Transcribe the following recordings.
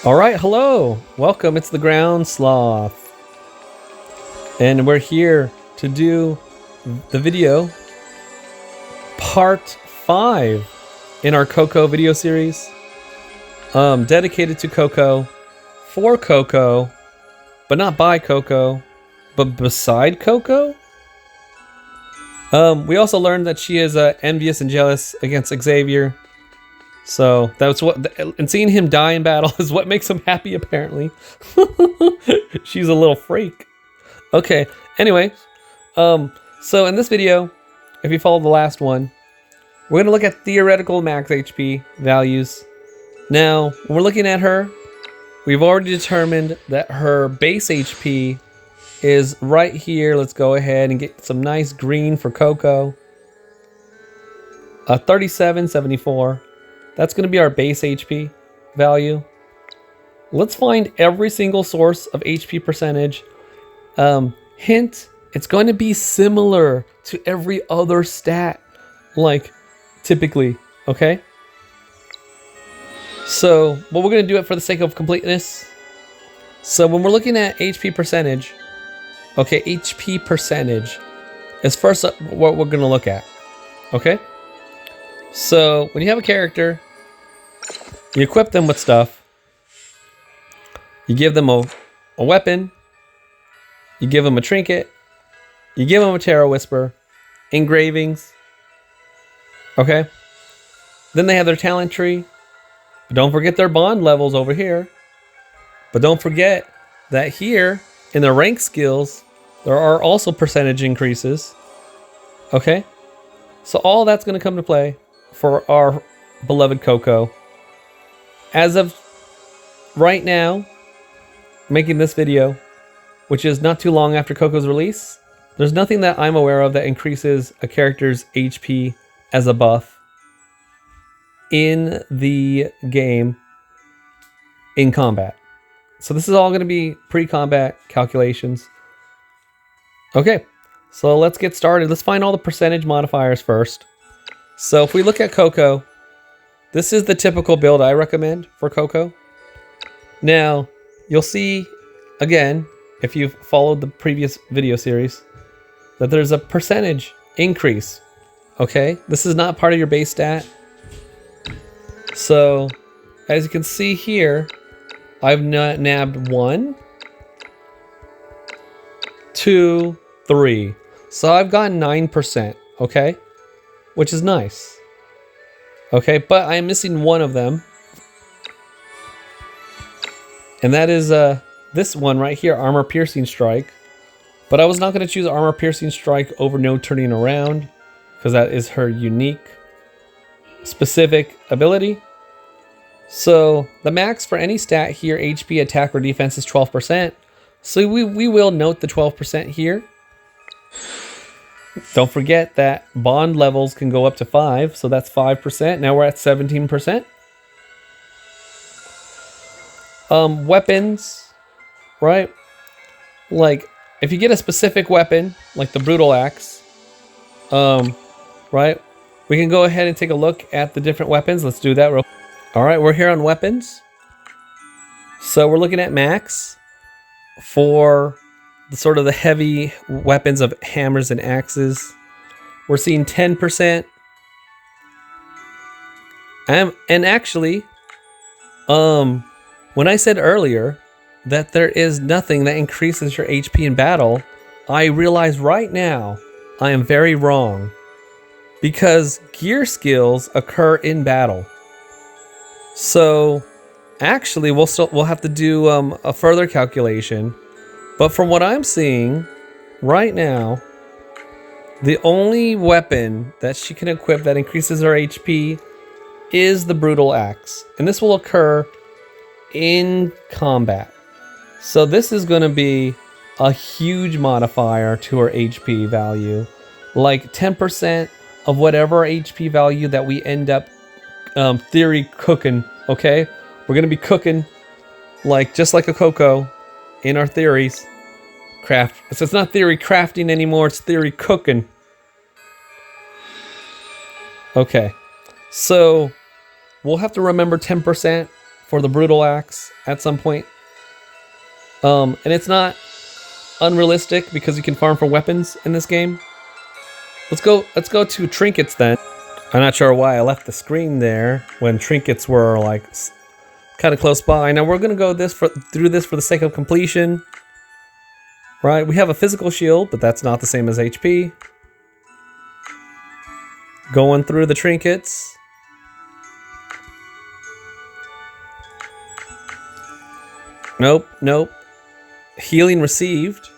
All right, hello, welcome. It's the ground sloth, and we're here to do the video part 5 in our Coco video series, dedicated to Coco, for Coco, but not by Coco, but beside Coco. We also learned that she is envious and jealous against Xavier. So that's what, and seeing him die in battle is what makes him happy, apparently. She's a little freak. Okay, anyway, so in this video, if you follow the last one, we're gonna look at theoretical max HP values. Now, when we're looking at her, we've already determined that her base HP is right here. Let's go ahead and get some nice green for Coco. 3774. That's going to be our base HP value. Let's find every single source of HP percentage. Hint, it's going to be similar to every other stat, like typically, okay? So, what we're going to do it for the sake of completeness. So when we're looking at HP percentage, okay, HP percentage is first what we're going to look at, okay? So when you have a character, you equip them with stuff, you give them a weapon, you give them a trinket, you give them a Terror Whisper, engravings, okay? Then they have their talent tree, but don't forget their bond levels over here. But don't forget that here in the rank skills, there are also percentage increases, okay? So all that's going to come to play for our beloved Coco. As of right now, making this video, which is not too long after Coco's release, there's nothing that I'm aware of that increases a character's HP as a buff in the game in combat. So this is all going to be pre-combat calculations. Okay, so let's get started. Let's find all the percentage modifiers first. So if we look at Coco, this is the typical build I recommend for Coco. Now, you'll see, again, if you've followed the previous video series, that there's a percentage increase, okay? This is not part of your base stat. So, as you can see here, I've nabbed 1, 2, 3. So I've gotten 9%, okay? Which is nice. Okay, but I am missing one of them. And that is this one right here, Armor Piercing Strike. But I was not going to choose Armor Piercing Strike over No Turning Around, because that is her unique, specific ability. So the max for any stat here, HP, attack, or defense, is 12%. So we will note the 12% here. Don't forget that bond levels can go up to 5, so that's 5%. Now we're at 17%. Weapons, right? Like, if you get a specific weapon, like the Brutal Axe, right? We can go ahead and take a look at the different weapons. Let's do that real quick. All right, we're here on weapons. So we're looking at max for the sort of the heavy weapons of hammers and axes. We're seeing 10%. And actually, when I said earlier that there is nothing that increases your HP in battle, I realize right now I am very wrong, because gear skills occur in battle. So actually we'll have to do a further calculation. But from what I'm seeing right now, the only weapon that she can equip that increases her HP is the Brutal Axe. And this will occur in combat. So this is going to be a huge modifier to her HP value. Like 10% of whatever HP value that we end up theory cooking, okay? We're going to be cooking like just like a Coco in our theories craft. So it's not theory crafting anymore, it's theory cooking. Okay, so we'll have to remember 10% for the brutal axe at some point. And it's not unrealistic because you can farm for weapons in this game. Let's go to trinkets then. I'm not sure why I left the screen there when trinkets were like kind of close by. Now we're gonna go through this for the sake of completion. Right, we have a physical shield, but that's not the same as HP. Going through the trinkets. Nope, nope. Healing received.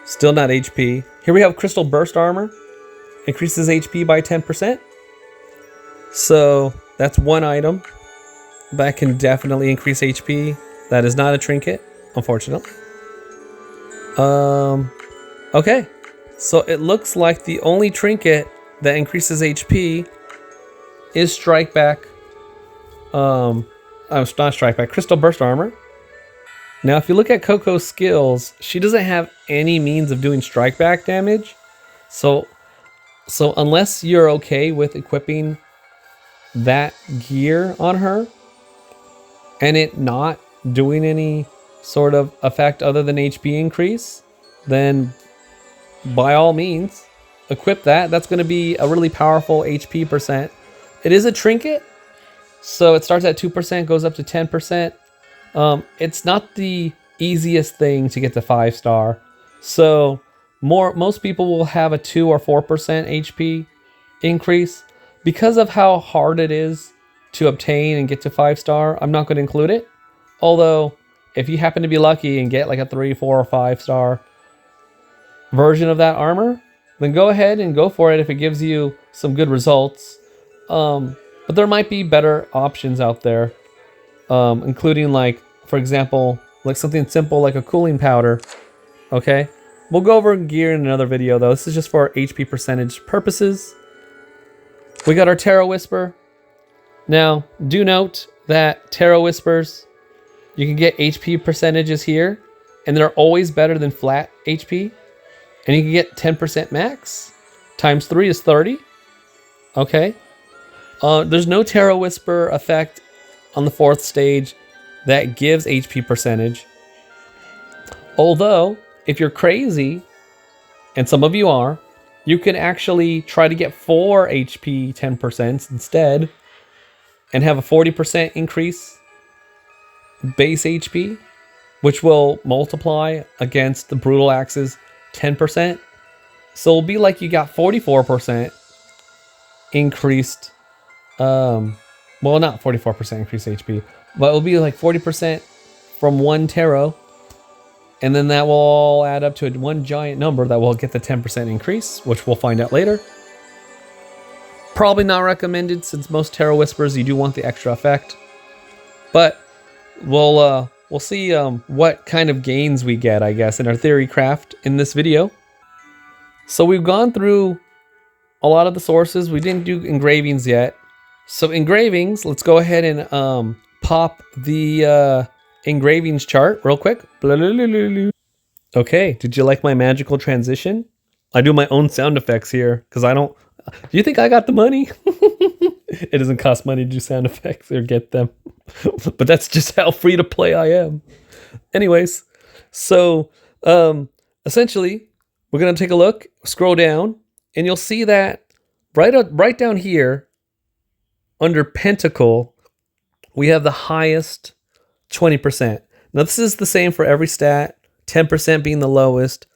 Still not HP. Here we have crystal burst armor. Increases HP by 10%. So that's one item that can definitely increase HP. That is not a trinket, unfortunately. Okay. So it looks like the only trinket that increases HP is strike back. It's not strike back, crystal burst armor. Now, if you look at Coco's skills, she doesn't have any means of doing strike back damage. So unless you're okay with equipping that gear on her and it not doing any sort of effect other than HP increase, then by all means, equip that. That's going to be a really powerful HP percent. It is a trinket, so it starts at 2%, goes up to 10%. It's not the easiest thing to get to 5-star. So most people will have a 2 or 4% HP increase. Because of how hard it is to obtain and get to 5-star, I'm not going to include it. Although, if you happen to be lucky and get like a 3, 4, or 5-star version of that armor, then go ahead and go for it if it gives you some good results. But there might be better options out there, including like, for example, like something simple like a cooling powder. Okay, we'll go over gear in another video though. This is just for HP percentage purposes. We got our Tarot Whisper. Now, do note that Tarot Whispers, you can get HP percentages here, and they're always better than flat HP. And you can get 10% max. Times 3 is 30. Okay. There's no Tarot Whisper effect on the 4th stage that gives HP percentage. Although, if you're crazy, and some of you are, you can actually try to get 4 HP 10% instead and have a 40% increase base HP, which will multiply against the Brutal Axe's 10%. So it'll be like you got 44% increased, well, not 44% increased HP, but it'll be like 40% from one tarot. And then that will all add up to one giant number that will get the 10% increase, which we'll find out later. Probably not recommended since most Tarot Whispers, you do want the extra effect. But we'll see what kind of gains we get, I guess, in our Theorycraft in this video. So we've gone through a lot of the sources. We didn't do engravings yet. So engravings, let's go ahead and pop the engravings chart real quick. Okay, did you like my magical transition? I do my own sound effects here because I don't. Do you think I got the money? It doesn't cost money to do sound effects or get them, but that's just how free to play I am. Anyways, so essentially, we're gonna take a look, scroll down, and you'll see that right down here under Pentacle, we have the highest 20%. Now this is the same for every stat, 10% being the lowest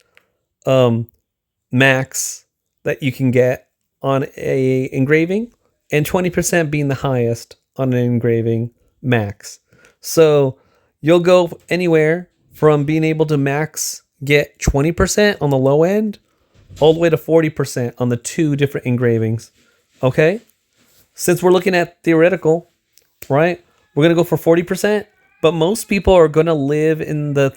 max that you can get on a engraving, and 20% being the highest on an engraving max. So you'll go anywhere from being able to max get 20% on the low end all the way to 40% on the 2 different engravings. Okay? Since we're looking at theoretical, right? We're going to go for 40%, but most people are going to live in the,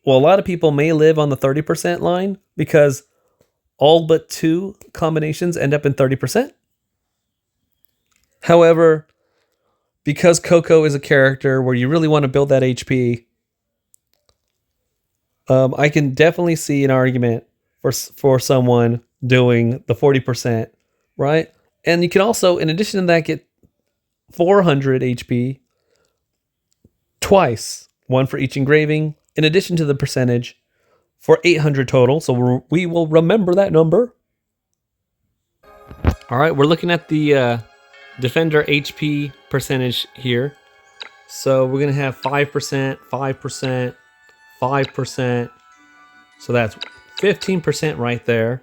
well, a lot of people may live on the 30% line because all but 2 combinations end up in 30%. However, because Coco is a character where you really want to build that HP, I can definitely see an argument for someone doing the 40%, right? And you can also, in addition to that, get 400 HP twice, one for each engraving, in addition to the percentage, for 800 total. So we will remember that number. All right, we're looking at the Defender HP percentage here. So we're gonna have 5%, 5%, 5%. So that's 15% right there.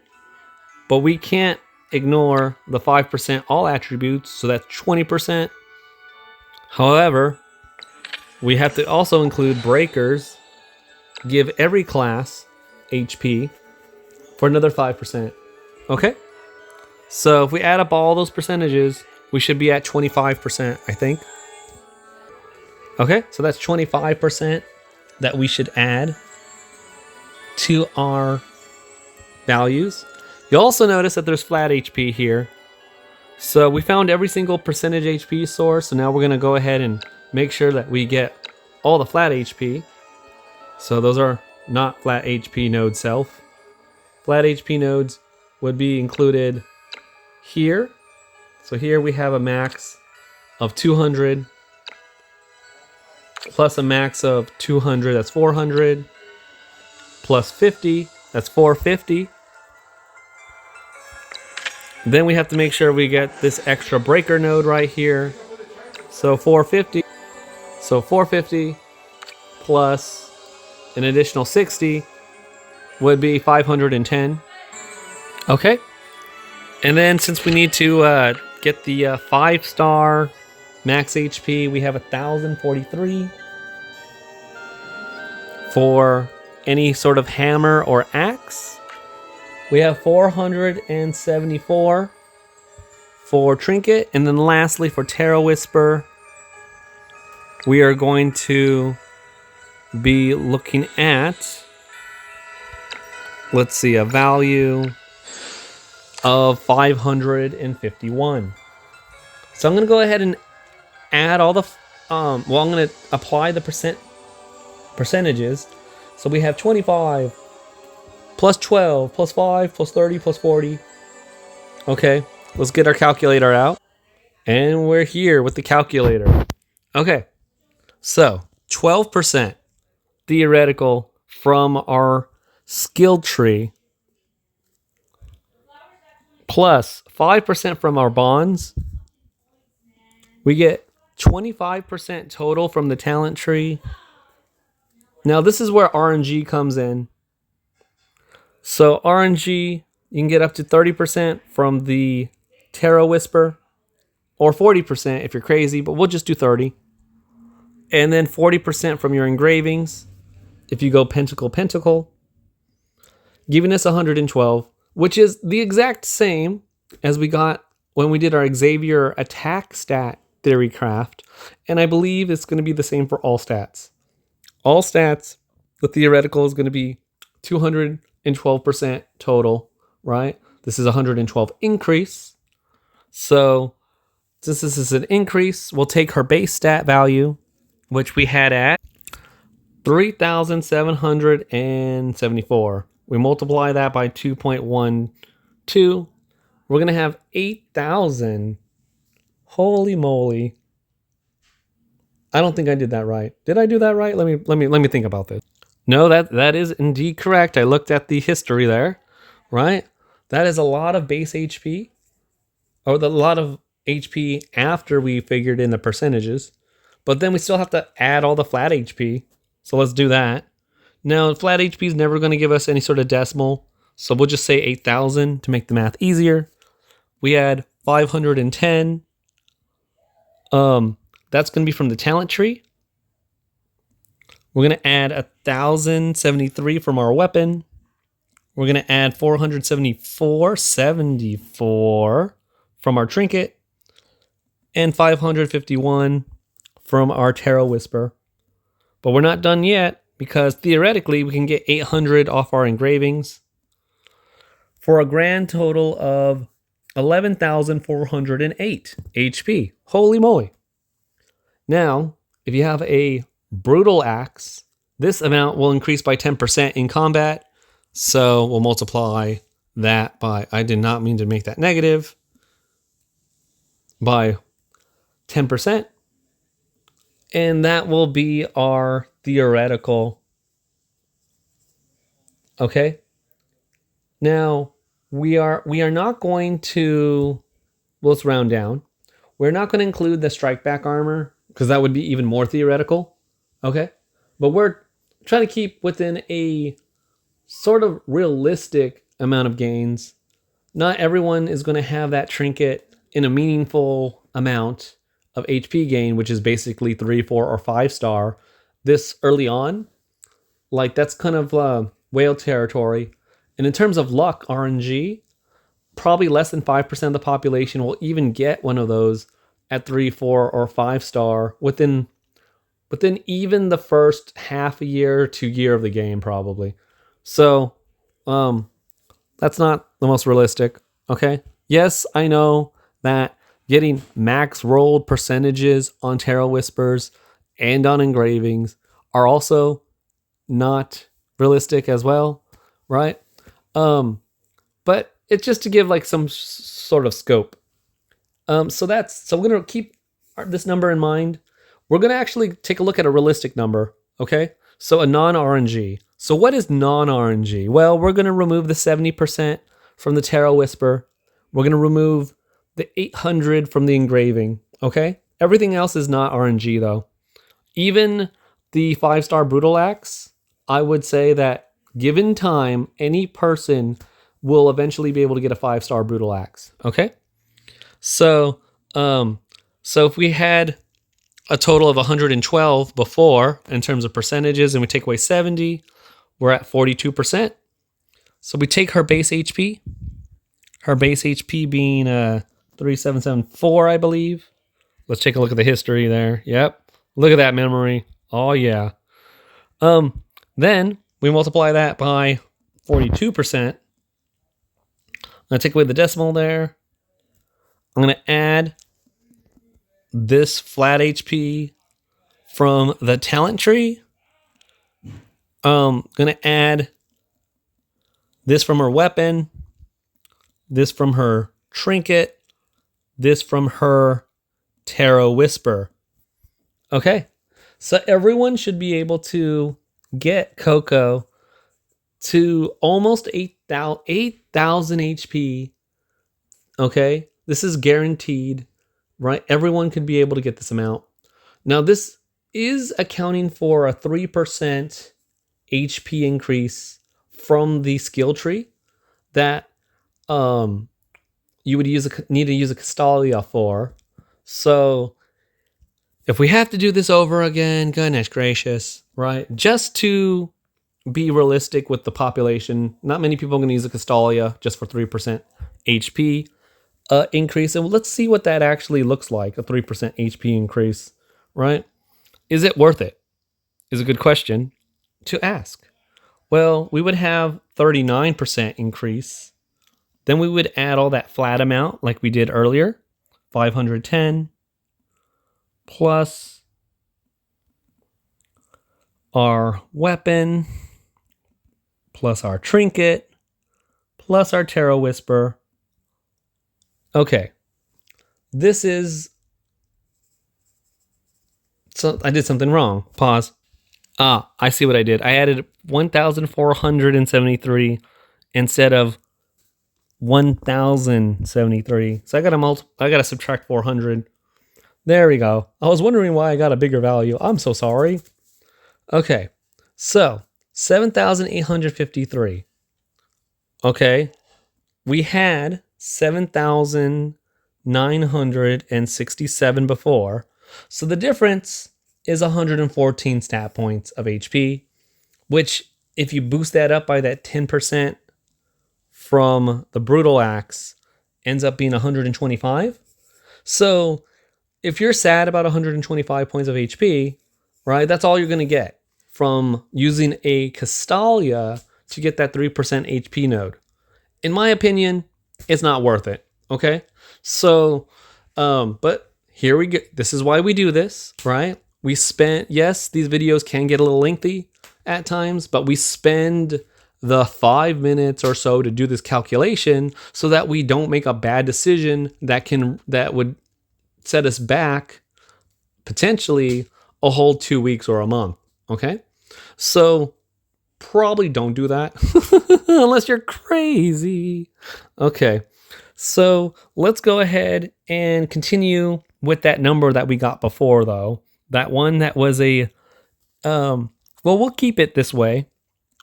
But we can't ignore the 5% all attributes, so that's 20%. However, we have to also include breakers, give every class HP for another 5%. Okay? So if we add up all those percentages, we should be at 25%, I think. Okay, so that's 25% that we should add to our values. You'll also notice that there's flat HP here. So we found every single percentage HP source, so now we're gonna go ahead and make sure that we get all the flat HP. So those are not flat HP node self. Flat HP nodes would be included here. So here we have a max of 200 plus a max of 200, that's 400, plus 50, that's 450. Then we have to make sure we get this extra breaker node right here. So 450. So 450 plus an additional 60 would be 510. Okay. And then since we need to get the 5-star max HP, we have 1043 for any sort of hammer or axe. We have 474 for trinket, and then lastly for Tarot Whisper, we are going to be looking at, let's see, a value of 551. So I'm going to go ahead and add all the, I'm going to apply the percentages. So we have 25 plus 12 plus 5 plus 30 plus 40. Okay, let's get our calculator out. And we're here with the calculator. Okay, so 12% theoretical from our skill tree plus 5% from our bonds. We get 25% total from the talent tree. Now this is where RNG comes in. So RNG, you can get up to 30% from the Tarot Whisper, or 40% if you're crazy, but we'll just do 30. And then 40% from your engravings, if you go Pentacle, giving us 112, which is the exact same as we got when we did our Xavier attack stat Theorycraft, and I believe it's going to be the same for all stats. All stats, the theoretical is going to be 212% total, right? This is 112 increase. So since this is an increase, we'll take her base stat value, which we had at 3,774. We multiply that by 2.12. We're going to have 8,000. Holy moly. I don't think I did that right. Did I do that right? Let me think about this. No, that is indeed correct. I looked at the history there, right? That is a lot of base HP, or a lot of HP after we figured in the percentages. But then we still have to add all the flat HP. So let's do that. Now, flat HP is never going to give us any sort of decimal. So we'll just say 8,000 to make the math easier. We add 510. That's going to be from the talent tree. We're going to add 1,073 from our weapon. We're going to add 474 from our trinket. And 551 from our Tarot Whisper. But we're not done yet, because theoretically we can get 800 off our engravings for a grand total of 11,408 HP. Holy moly. Now, if you have a brutal axe, this amount will increase by 10% in combat. So we'll multiply that by, I did not mean to make that negative, by 10%. And that will be our theoretical. Okay. Now we are not going to, let's round down. We're not going to include the strike back armor because that would be even more theoretical. Okay. But we're trying to keep within a sort of realistic amount of gains. Not everyone is going to have that trinket in a meaningful amount of HP gain, which is basically 3, 4, or 5 star this early on. Like, that's kind of whale territory. And in terms of luck, RNG, probably less than 5% of the population will even get one of those at 3, 4, or 5 star within even the first half a year to year of the game, probably. So, that's not the most realistic. Okay. Yes, I know that getting max rolled percentages on Tarot Whispers and on engravings are also not realistic as well, right? But it's just to give like some sort of scope. So we're gonna keep this number in mind. We're gonna actually take a look at a realistic number. Okay, so a non-RNG. So what is non-RNG? Well, we're gonna remove the 70% from the Tarot Whisper. We're gonna remove the 800 from the engraving. Okay, everything else is not RNG though. Even the 5-star Brutal Axe, I would say that given time, any person will eventually be able to get a 5-star Brutal Axe. Okay, so if we had a total of 112 before in terms of percentages, and we take away 70, we're at 42%. So we take her base HP being 3774, I believe. Let's take a look at the history there. Yep. Look at that memory. Oh yeah. Then we multiply that by 42%. I'm gonna take away the decimal there. I'm gonna add this flat HP from the talent tree. Gonna add this from her weapon, this from her trinket, this from her Tarot Whisper. Okay, so everyone should be able to get Coco to almost 8,000 HP. Okay, this is guaranteed, right? Everyone could be able to get this amount. Now, this is accounting for a 3% HP increase from the skill tree that you would need to use a Castalia for. So if we have to do this over again, goodness gracious, right? Just to be realistic with the population, not many people are going to use a Castalia just for 3% HP increase. And let's see what that actually looks like, a 3% HP increase, right? Is it worth it? Is a good question to ask. Well, we would have 39% increase. Then we would add all that flat amount like we did earlier, 510 plus our weapon, plus our trinket, plus our Tarot Whisper. Okay, this is... So I did something wrong. Pause. I see what I did. I added 1,473 instead of 1,073. So I gotta subtract 400. There we go. I was wondering why I got a bigger value. I'm so sorry. Okay, so 7,853. Okay, we had 7,967 before. So the difference is 114 stat points of HP, which if you boost that up by that 10% from the Brutal Axe, ends up being 125. So if you're sad about 125 points of HP, right, that's all you're going to get from using a Castalia to get that 3% HP node. In my opinion, it's not worth it. Okay, so but here we go. This is why we do this, right? We spent, yes, these videos can get a little lengthy at times, but we spend the 5 minutes or so to do this calculation so that we don't make a bad decision that would set us back potentially a whole 2 weeks or a month. Okay, so probably don't do that unless you're crazy. Okay, so let's go ahead and continue with that number that we got before, though. That one that was a, well, we'll keep it this way.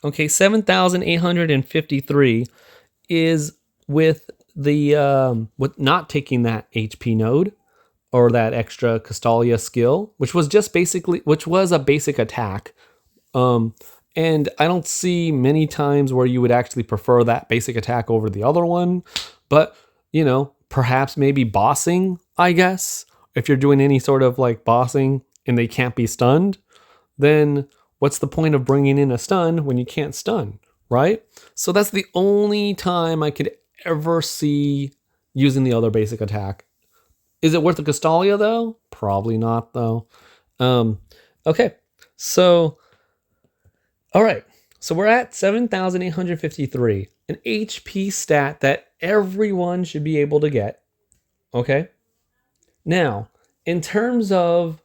Okay, 7,853 is with the, with not taking that HP node or that extra Castalia skill, which was a basic attack. And I don't see many times where you would actually prefer that basic attack over the other one. But, perhaps maybe bossing, I guess. If you're doing any sort of like bossing and they can't be stunned, then what's the point of bringing in a stun when you can't stun, right? So that's the only time I could ever see using the other basic attack. Is it worth the Castalia, though? Probably not, though. Okay, so... all right, so we're at 7,853, an HP stat that everyone should be able to get, okay? Now, in terms of,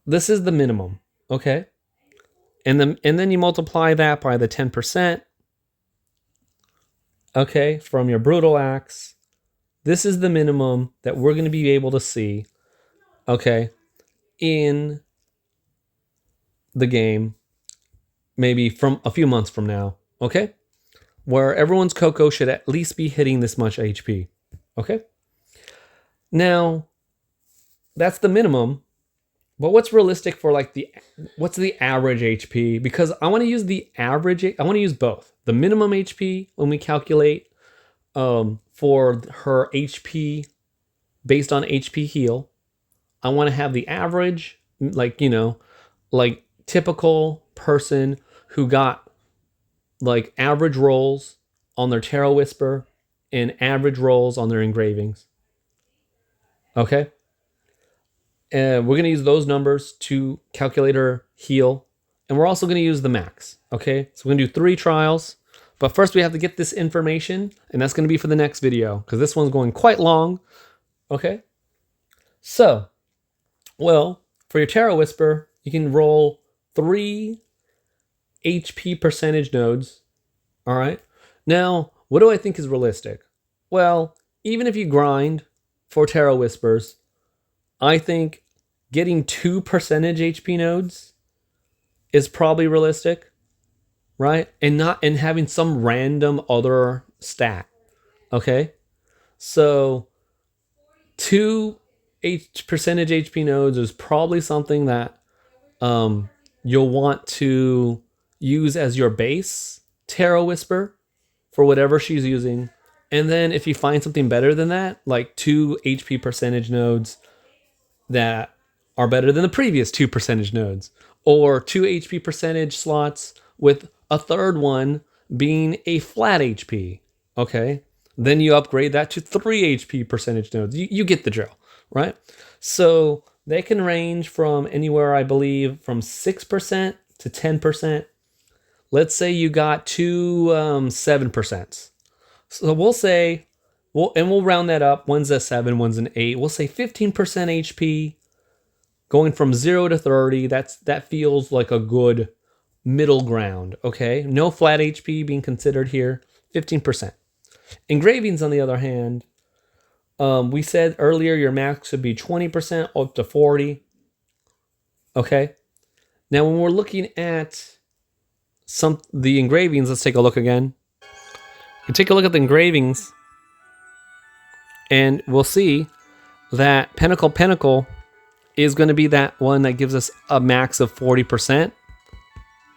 this is the minimum, okay? And then you multiply that by the 10%, okay, from your Brutal Axe. This is the minimum that we're going to be able to see, okay, in the game, maybe from a few months from now, okay? Where everyone's Coco should at least be hitting this much HP, okay? Now, that's the minimum, but what's realistic for like what's the average HP? Because I want to use the average, I want to use both. The minimum HP when we calculate for her HP based on HP heal. I want to have the average, like, like typical person who got like average rolls on their Tarot Whisper and average rolls on their engravings. Okay? And we're going to use those numbers to calculate her heal. And we're also going to use the max. Okay? So we're going to do 3 trials. But first we have to get this information. And that's going to be for the next video, because this one's going quite long. Okay? So, well, for your Tarot Whisper, you can roll 3 HP percentage nodes. All right. Now, what do I think is realistic? Well, even if you grind for Tarot Whispers, I think getting 2 percentage HP nodes is probably realistic, right? And having some random other stat. Okay. So 2 percentage HP nodes is probably something that you'll want to use as your base Tarot Whisper for whatever she's using. And then if you find something better than that, like 2 HP percentage nodes that are better than the previous 2 percentage nodes, or 2 HP percentage slots with a third one being a flat HP, okay? Then you upgrade that to 3 HP percentage nodes. You get the drill, right? So they can range from anywhere, I believe, from 6% to 10%. Let's say you got 2 7%. So we'll say, we'll round that up. One's a 7, one's an 8. We'll say 15% HP, going from 0 to 30. That feels like a good middle ground, okay? No flat HP being considered here. 15%. Engravings, on the other hand, we said earlier your max should be 20% up to 40. Okay. Now, when we're looking at the engravings, let's take a look again. We take a look at the engravings, and we'll see that Pinnacle is going to be that one that gives us a max of 40%.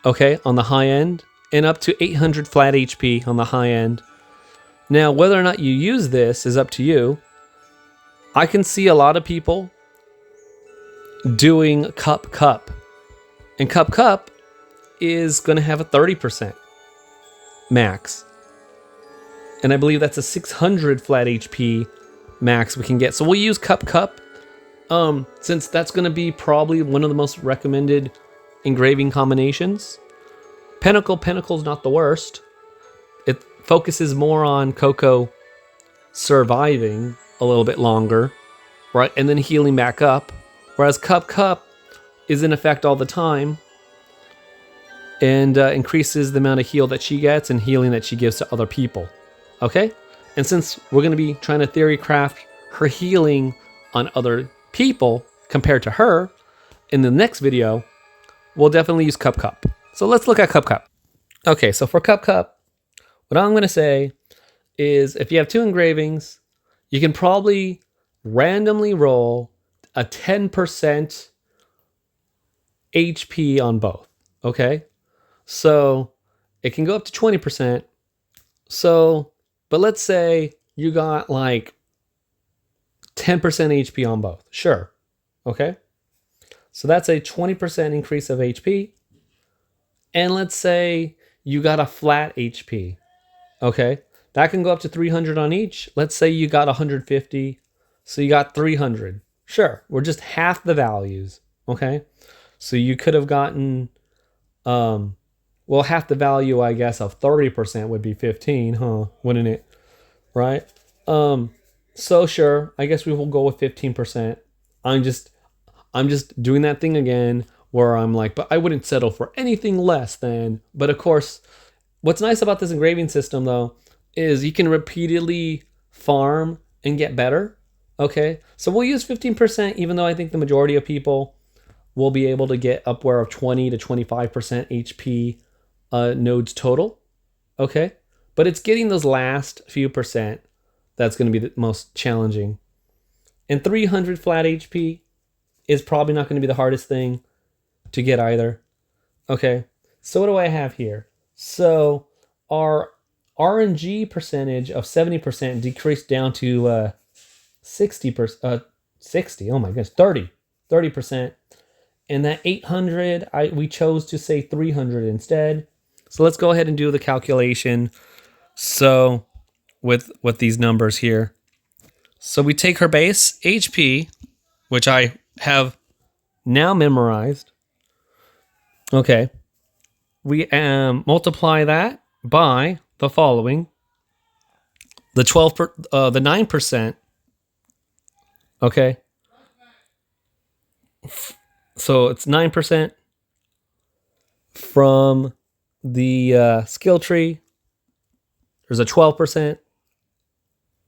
Okay, on the high end, and up to 800 flat HP on the high end. Now, whether or not you use this is up to you. I can see a lot of people doing Cup. And Cup is going to have a 30% max. And I believe that's a 600 flat HP max we can get. So we'll use Cup. Since that's going to be probably one of the most recommended engraving combinations. Pinnacle's not the worst. It focuses more on Coco surviving a little bit longer, right? And then healing back up Whereas Cup is in effect all the time and increases the amount of heal that she gets and healing that she gives to other people. Okay? And since we're going to be trying to theorycraft her healing on other people compared to her, in the next video, we'll definitely use Cup. So let's look at Cup. Okay, so for Cup, what I'm going to say is if you have 2 engravings, you can probably randomly roll a 10% HP on both. Okay? So it can go up to 20%. So, but let's say you got like 10% HP on both. Sure. Okay? So that's a 20% increase of HP. And let's say you got a flat HP. Okay? That can go up to 300 on each. Let's say you got 150. So you got 300. Sure. We're just half the values. Okay? So you could have gotten, well, half the value, I guess, of 30% would be 15, huh? Wouldn't it? Right? So sure, I guess we will go with 15%. I'm just doing that thing again where I'm like, but I wouldn't settle for anything less than. But of course, what's nice about this engraving system though is you can repeatedly farm and get better. Okay, so we'll use 15%, even though I think the majority of people will be able to get upward of 20 to 25% HP nodes total. Okay, but it's getting those last few percent that's going to be the most challenging. And 300 flat HP is probably not going to be the hardest thing to get either. Okay, so what do I have here? So our RNG percentage of 70% decreased down to 60%, oh my goodness, 30%. And that 800, we chose to say 300 instead. So let's go ahead and do the calculation. So with these numbers here. So we take her base HP, which I have now memorized. Okay. We multiply that by the following. The 9%. Okay. So it's 9% from the skill tree. There's a 12%.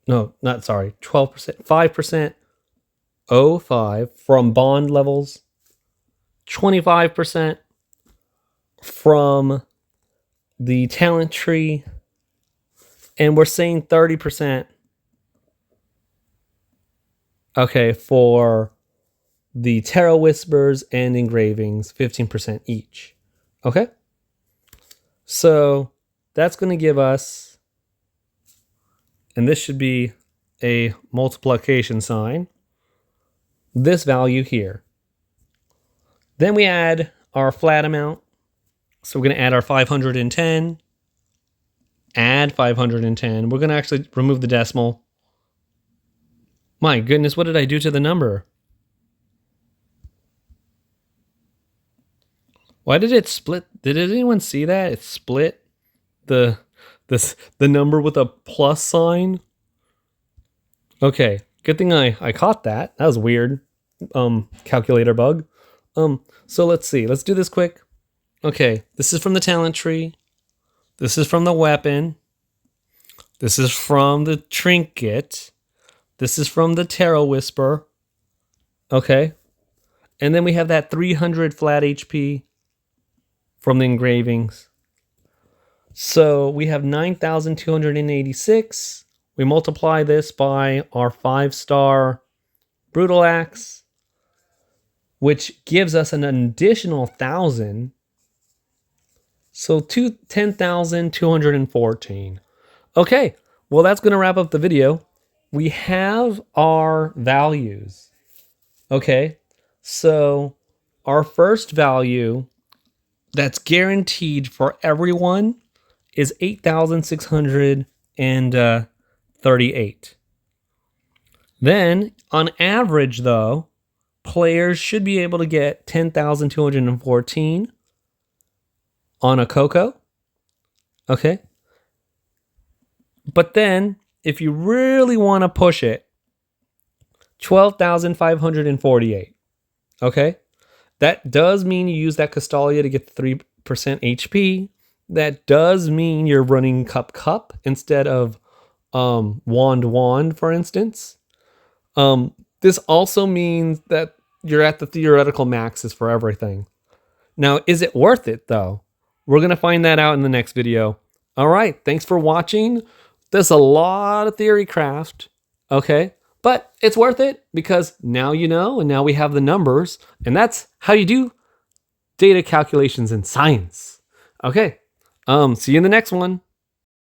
No, not sorry. 12%. 5%. 05 from bond levels. 25% from the talent tree. And we're saying 30%. Okay, for the Tarot Whispers and engravings, 15% each. Okay? So that's going to give us, and this should be a multiplication sign, this value here. Then we add our flat amount. So we're going to add our 510, add 510. We're going to actually remove the decimal. My goodness, what did I do to the number? Why did it split? Did anyone see that? It split the number with a plus sign. Okay, good thing I caught that. That was weird. Calculator bug. So let's see. Let's do this quick. Okay, this is from the talent tree. This is from the weapon. This is from the trinket. This is from the Tarot Whisper. Okay. And then we have that 300 flat HP from the engravings. So we have 9,286. We multiply this by our 5-star Brutal Axe, which gives us an additional 1,000. So 10,214. Okay, well that's going to wrap up the video. We have our values. Okay, so our first value that's guaranteed for everyone is 8,638. Then, on average, though, players should be able to get 10,214 on a Coco. Okay. But then, if you really want to push it, 12,548. Okay. That does mean you use that Castalia to get the 3% HP. That does mean you're running Cup instead of Wand, for instance. This also means that you're at the theoretical maxes for everything. Now, is it worth it, though? We're going to find that out in the next video. All right, thanks for watching. There's a lot of Theorycraft, okay? But it's worth it because now you know, and now we have the numbers, and that's how you do data calculations in science. Okay, see you in the next one.